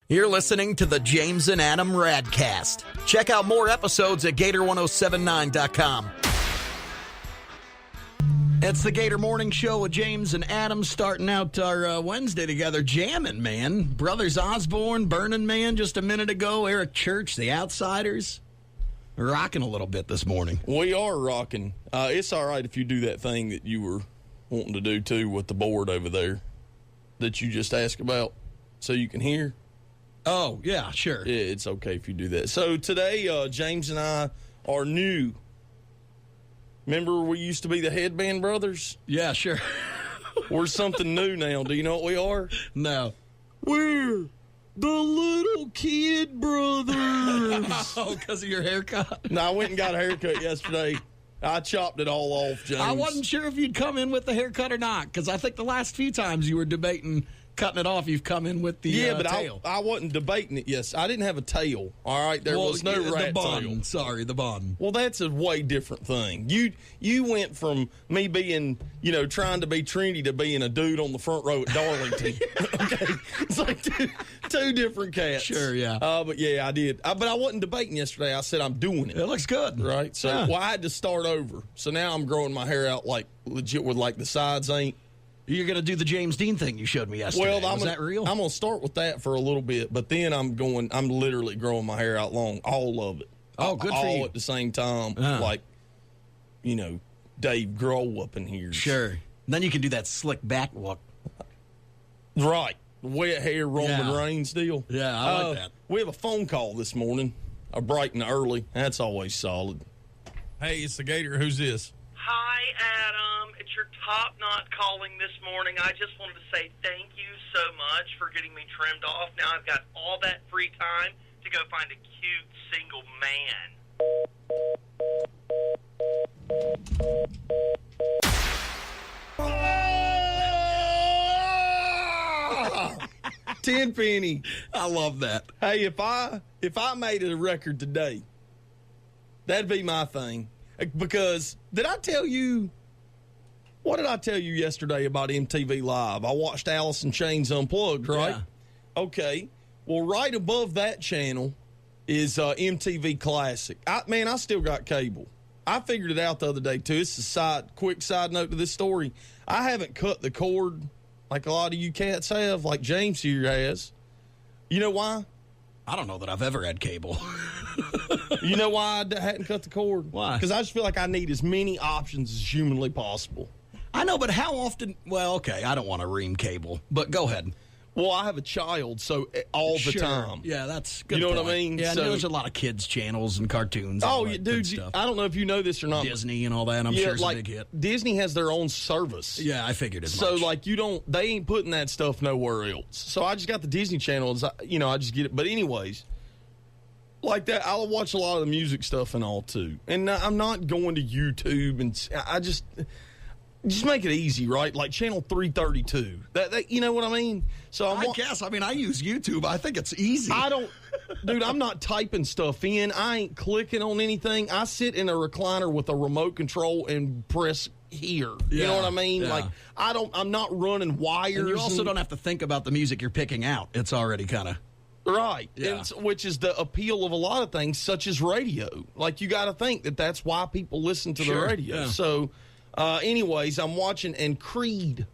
You're listening to the James and Adam RadCast. Check out more episodes at Gator1079.com. It's the Gator Morning Show with James and Adam, starting out our Wednesday together, jamming, man. Brothers Osborne, Burning Man just a minute ago, Eric Church, The Outsiders. We're rocking a little bit this morning. We are rocking. It's all right if you do that thing that you were wanting to do, too, with the board over there that you just asked about so you can hear. Oh, yeah, sure. Yeah, it's okay if you do that. So today, James and I are new. Remember we used to be the Headband Brothers? Yeah, sure. We're something new now. Do you know what we are? No. We're the Little Kid Brothers. Oh, because of your haircut? No, I went and got a haircut yesterday. I chopped it all off, James. I wasn't sure if you'd come in with the haircut or not, because I think the last few times you were debating cutting it off, you've come in with the tail. I wasn't debating it. Yes, I didn't have a tail. All right, there was no rat tail. Sorry, the bun. Well, that's a way different thing. You went from me being, trying to be trendy to being a dude on the front row at Darlington. Okay, it's like two different cats. Sure, yeah. But yeah, I did. But I wasn't debating yesterday. I said I'm doing it. It looks good, right? So I had to start over. So now I'm growing my hair out like legit, with like the sides ain't. You're going to do the James Dean thing you showed me yesterday. Well, was that real? I'm going to start with that for a little bit, but then I'm literally growing my hair out long, all of it. Oh, good for you. All at the same time, like, Dave Grohl up in here. Sure. And then you can do that slick back look. Right. Wet hair, Roman Reigns deal. Yeah, I like that. We have a phone call this morning, bright and early. That's always solid. Hey, it's the Gator. Who's this? Hi, Adam. It's your top knot calling this morning. I just wanted to say thank you so much for getting me trimmed off. Now I've got all that free time to go find a cute single man. 10 penny. I love that. Hey, if I made it a record today, that'd be my thing. Because did I tell you? What did I tell you yesterday about MTV Live? I watched Alice in Chains Unplugged, right? Yeah. Okay. Well, right above that channel is MTV Classic. I still got cable. I figured it out the other day, too. It's a quick side note to this story. I haven't cut the cord like a lot of you cats have, like James here has. You know why? I don't know that I've ever had cable. You know why I hadn't cut the cord? Why? Because I just feel like I need as many options as humanly possible. I know, but how often? Well, okay, I don't want to ream cable, but go ahead. Well, I have a child, so all the time. Yeah, that's good. You know point. what I mean? Yeah, there's a lot of kids' channels and cartoons. And all that dude, stuff. I don't know if you know this or not. Disney and all that, I'm sure it's a big hit. Disney has their own service. Yeah, I figured as much. So, they ain't putting that stuff nowhere else. So I just got the Disney channels, I just get it. But anyways, like that, I'll watch a lot of the music stuff and all, too. And I'm not going to YouTube, and I just make it easy, right? Like channel 332. That you know what I mean? So I guess. I mean, I use YouTube. I think it's easy. Dude, I'm not typing stuff in. I ain't clicking on anything. I sit in a recliner with a remote control and press here. You know what I mean? Yeah. Like I'm not running wires. And you also don't have to think about the music you're picking out. It's already kind of right. Yeah. Which is the appeal of a lot of things, such as radio. Like you got to think that's why people listen to the radio. Yeah. So. Anyways, I'm watching, and Creed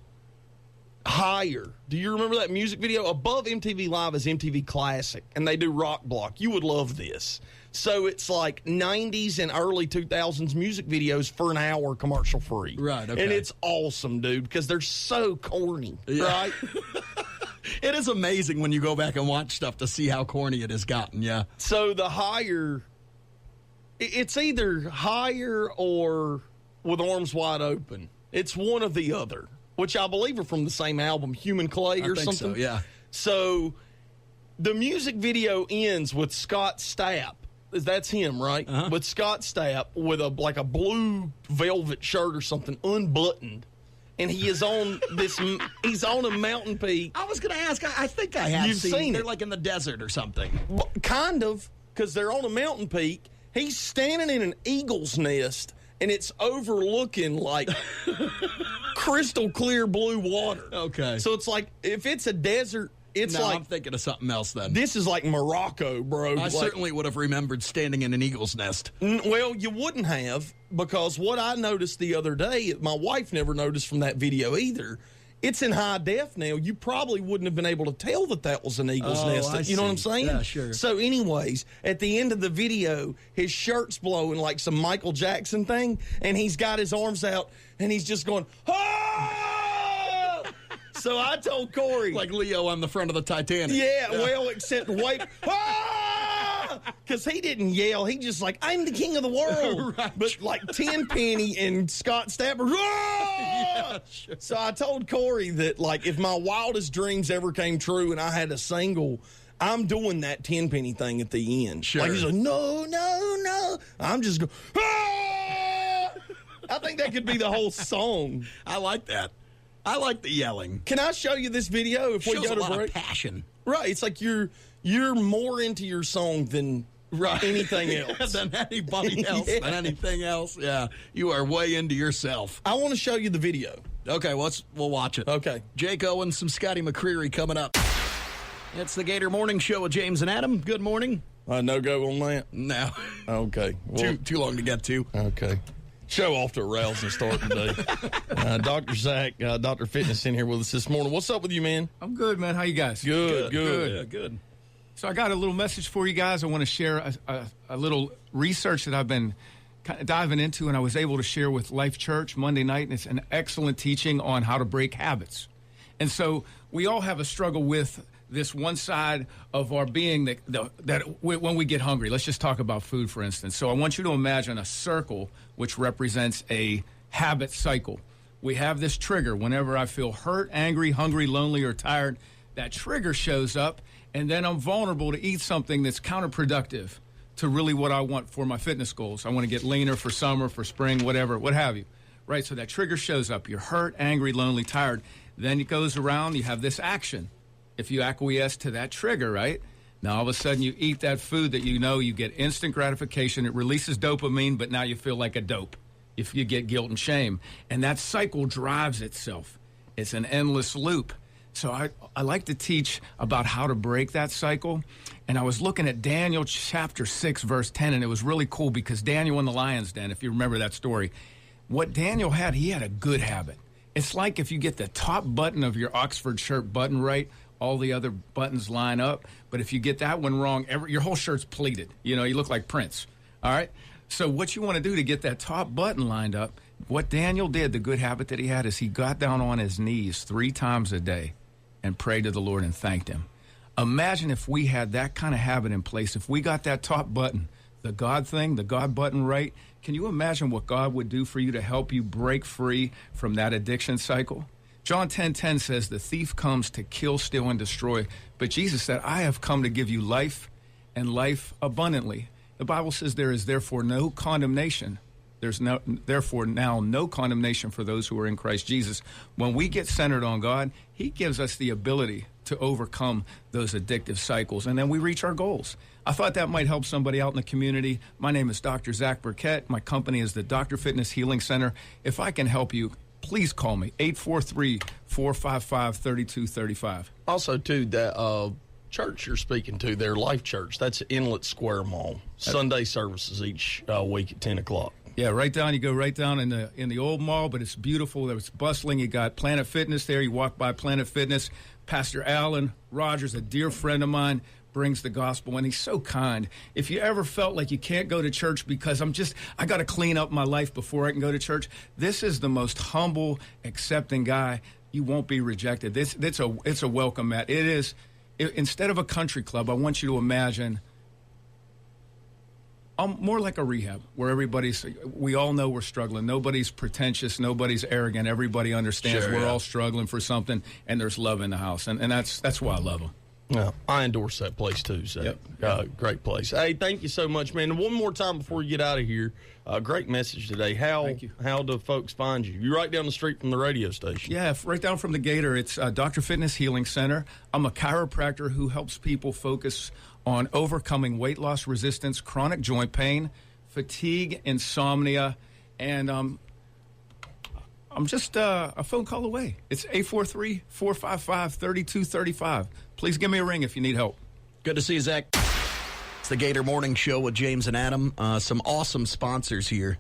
Higher. Do you remember that music video? Above MTV Live is MTV Classic, and they do Rock Block. You would love this. So it's like 90s and early 2000s music videos for an hour commercial free. Right, okay. And it's awesome, dude, because they're so corny, right? It is amazing when you go back and watch stuff to see how corny it has gotten, yeah. So the Higher, it's either Higher or With Arms Wide Open. It's one or the other, which I believe are from the same album, Human Clay or something. So, yeah. So the music video ends with Scott Stapp. That's him, right? Uh-huh. With Scott Stapp with a blue velvet shirt or something, unbuttoned. And he is on he's on a mountain peak. I was going to ask, I think I have seen They're it. like in the desert or something. Kind of, because they're on a mountain peak. He's standing in an eagle's nest, and it's overlooking like crystal clear blue water. Okay. So it's like, if it's a desert, It's no, like I'm thinking of something else then. this is like Morocco, bro. I certainly would have remembered standing in an eagle's nest. Well, you wouldn't have, because what I noticed the other day, my wife never noticed from that video either. It's in high def now. You probably wouldn't have been able to tell that was an eagle's nest. You know what I'm saying? Yeah, sure. So anyways, at the end of the video, his shirt's blowing like some Michael Jackson thing, and he's got his arms out, and he's just going, ah! So I told Corey. Like Leo on the front of the Titanic. Yeah, well, except wait. Because he didn't yell. He just like, I'm the king of the world. Right. But like Tenpenny and Scott Stappers. Yeah, sure. So I told Corey that, like, if my wildest dreams ever came true and I had a single, I'm doing that Tenpenny thing at the end. Sure. Like, he's like, no, no, no. I'm just going, ah! I think that could be the whole song. I like that. I like the yelling. Can I show you this video if we Shows go a to lot break? of passion. Right. It's like you're more into your song than anything else. Than anybody else, Yeah. than anything else. Yeah, you are way into yourself. I want to show you the video. Okay, we'll watch it. Okay. Jake Owens, some Scotty McCreery coming up. It's the Gator Morning Show with James and Adam. Good morning. No go on that? No. Okay. Well, Too long to get to. okay. Show off to a rousing start today. Dr. Zach, Dr. Fitness in here with us this morning. What's up with you, man? I'm good, man. How you guys? Good. Yeah, good. So I got a little message for you guys. I want to share a little research that I've been kind of diving into, and I was able to share with Life Church Monday night, and it's an excellent teaching on how to break habits. And so we all have a struggle with this one side of our being that when we get hungry. Let's just talk about food, for instance. So I want you to imagine a circle which represents a habit cycle. We have this trigger. Whenever I feel hurt, angry, hungry, lonely, or tired, that trigger shows up, and then I'm vulnerable to eat something that's counterproductive to really what I want for my fitness goals. I want to get leaner for summer, for spring, whatever, what have you. Right? So that trigger shows up. You're hurt, angry, lonely, tired. Then it goes around. You have this action. If you acquiesce to that trigger, right? Now, all of a sudden, you eat that food that you know, you get instant gratification. It releases dopamine, but now you feel like a dope if you get guilt and shame. And that cycle drives itself. It's an endless loop. So I like to teach about how to break that cycle. And I was looking at Daniel chapter 6, verse 10, and it was really cool because Daniel in the lion's den, if you remember that story, what Daniel had, he had a good habit. It's like if you get the top button of your Oxford shirt button right, all the other buttons line up. But if you get that one wrong, your whole shirt's pleated. You know, you look like Prince. All right? So what you want to do to get that top button lined up, what Daniel did, the good habit that he had, is he got down on his knees 3 times a day and prayed to the Lord and thanked him. Imagine if we had that kind of habit in place. If we got that top button, the God thing, the God button right, can you imagine what God would do for you to help you break free from that addiction cycle? John 10:10 says, the thief comes to kill, steal, and destroy. But Jesus said, I have come to give you life and life abundantly. The Bible says there is therefore no condemnation. There's therefore now no condemnation for those who are in Christ Jesus. When we get centered on God, he gives us the ability to overcome those addictive cycles, and then we reach our goals. I thought that might help somebody out in the community. My name is Dr. Zach Burkett. My company is the Dr. Fitness Healing Center. If I can help you, please call me, 843-455-3235. Also, too, that church you're speaking to, their Life Church, that's Inlet Square Mall. Sunday services each week at 10 o'clock. Yeah, right down. You go right down in the old mall, but it's beautiful. It's bustling. You got Planet Fitness there. You walk by Planet Fitness. Pastor Alan Rogers, a dear friend of mine, brings the gospel, and he's so kind. If you ever felt like you can't go to church because I got to clean up my life before I can go to church, this is the most humble, accepting guy. You won't be rejected. It's a welcome mat. It is. Instead of a country club, I want you to imagine more like a rehab where we all know we're struggling. Nobody's pretentious. Nobody's arrogant. Everybody understands we're all struggling for something, and there's love in the house. And that's why I love them. Yeah, I endorse that place, too, so great place. Hey, thank you so much, man. And one more time before you get out of here, great message today. How do folks find you? You're right down the street from the radio station. Yeah, right down from the Gator. It's Dr. Fitness Healing Center. I'm a chiropractor who helps people focus on overcoming weight loss resistance, chronic joint pain, fatigue, insomnia, and I'm just a phone call away. It's 843-455-3235. Please give me a ring if you need help. Good to see you, Zach. It's the Gator Morning Show with James and Adam. Some awesome sponsors here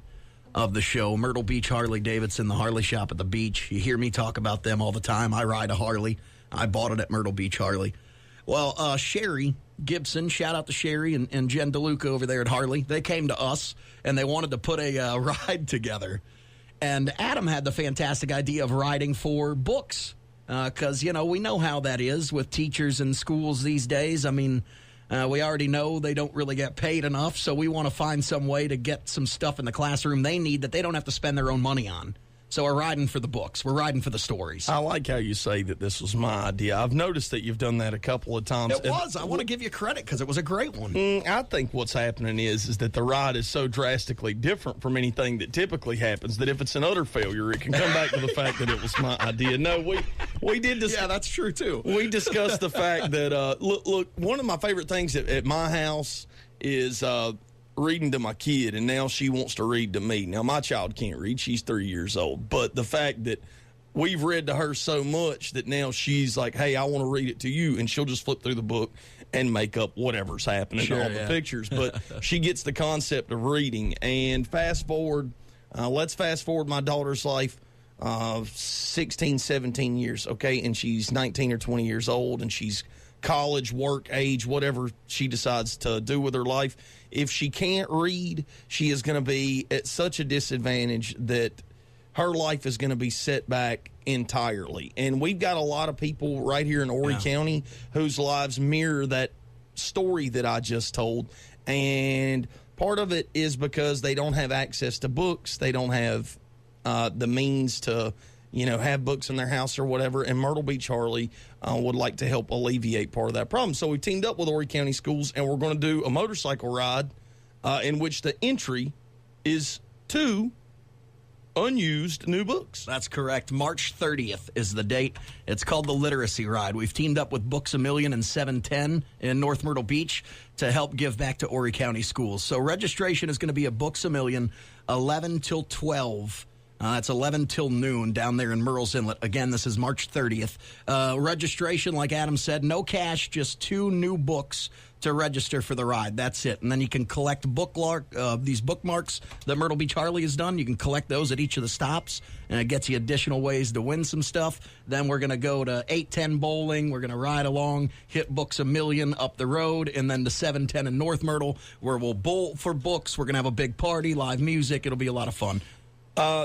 of the show. Myrtle Beach Harley-Davidson, the Harley shop at the beach. You hear me talk about them all the time. I ride a Harley. I bought it at Myrtle Beach Harley. Well, Sherry Gibson, shout out to Sherry and Jen DeLuca over there at Harley. They came to us, and they wanted to put a ride together. And Adam had the fantastic idea of riding for books because, we know how that is with teachers in schools these days. I mean, we already know they don't really get paid enough, so we want to find some way to get some stuff in the classroom they need that they don't have to spend their own money on. So we're riding for the books. We're riding for the stories. I like how you say that this was my idea. I've noticed that you've done that a couple of times. It was. I want to give you credit because it was a great one. I think what's happening is that the ride is so drastically different from anything that typically happens that if it's an utter failure, it can come back to the fact that it was my idea. No, we did discuss. Yeah, that's true, too. We discussed the fact that, look, one of my favorite things at my house is reading to my kid, and now she wants to read to me. Now, my child can't read. She's 3 years old. But the fact that we've read to her so much that now she's like, hey, I want to read it to you, and she'll just flip through the book and make up whatever's happening to all the pictures. But she gets the concept of reading. And let's fast forward my daughter's life 16, 17 years, okay? And she's 19 or 20 years old, and she's college, work, age, whatever she decides to do with her life. If she can't read, she is going to be at such a disadvantage that her life is going to be set back entirely. And we've got a lot of people right here in Horry County whose lives mirror that story that I just told. And part of it is because they don't have access to books. They don't have the means to have books in their house or whatever, and Myrtle Beach Harley would like to help alleviate part of that problem. So we teamed up with Horry County Schools, and we're going to do a motorcycle ride in which the entry is 2 unused new books. That's correct. March 30th is the date. It's called the Literacy Ride. We've teamed up with Books A Million and 710 in North Myrtle Beach to help give back to Horry County Schools. So registration is going to be at Books A Million, 11 till 12. It's 11 till noon down there in Murrells Inlet. Again, this is March 30th. Registration, like Adam said, no cash, just 2 new books to register for the ride. That's it. And then you can collect these bookmarks that Myrtle Beach Harley has done. You can collect those at each of the stops, and it gets you additional ways to win some stuff. Then we're going to go to 810 Bowling. We're going to ride along, hit Books A Million up the road, and then to 710 in North Myrtle, where we'll bowl for books. We're going to have a big party, live music. It'll be a lot of fun.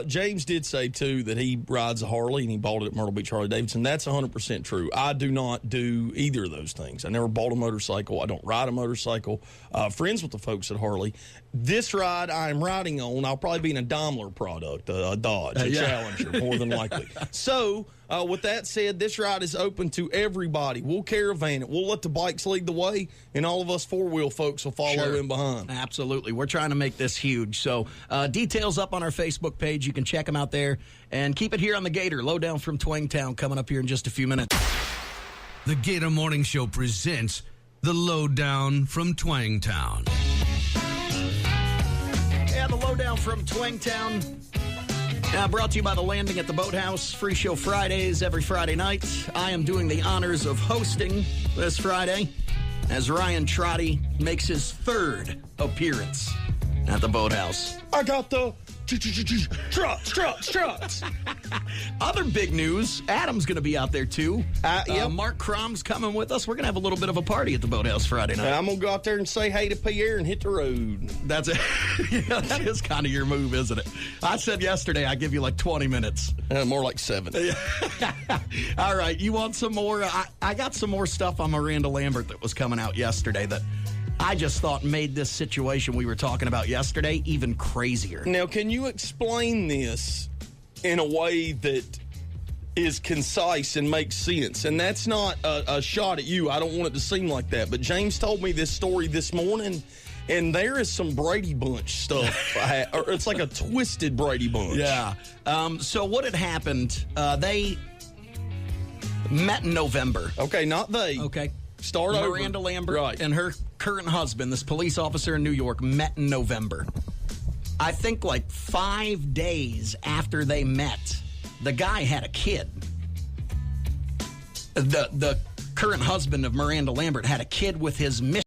James did say, too, that he rides a Harley, and he bought it at Myrtle Beach Harley-Davidson. That's 100% true. I do not do either of those things. I never bought a motorcycle. I don't ride a motorcycle. Friends with the folks at Harley. This ride I'm riding on, I'll probably be in a Daimler product, a Dodge, a Challenger, more than likely. So, with that said, this ride is open to everybody. We'll caravan it. We'll let the bikes lead the way, and all of us four-wheel folks will follow in behind. Absolutely. We're trying to make this huge. So, details up on our Facebook page. You can check them out there. And keep it here on the Gator. Lowdown from Twangtown coming up here in just a few minutes. The Gator Morning Show presents the Lowdown from Twangtown. Yeah, the Lowdown from Twangtown. Brought to you by The Landing at the Boathouse. Free show Fridays every Friday night. I am doing the honors of hosting this Friday as Ryan Trotty makes his 3rd appearance at the Boathouse. I got the trucks. Other big news, Adam's going to be out there, too. Mark Crom's coming with us. We're going to have a little bit of a party at the Boathouse Friday night. I'm going to go out there and say hey to Pierre and hit the road. That's it. Yeah, that is kind of your move, isn't it? I said yesterday I'd give you like 20 minutes. More like 7. All right, you want some more? I got some more stuff on Miranda Lambert that was coming out yesterday that I just thought made this situation we were talking about yesterday even crazier. Now, can you explain this in a way that is concise and makes sense? And that's not a shot at you. I don't want it to seem like that. But James told me this story this morning, and there is some Brady Bunch stuff. Or it's like a twisted Brady Bunch. Yeah. So what had happened, they met in November. Okay, not they. Okay. Start over. Miranda Lambert right. and her current husband, this police officer in New York, met in November. I think like 5 days after they met, The guy had a kid. The current husband of Miranda Lambert had a kid with his mistress.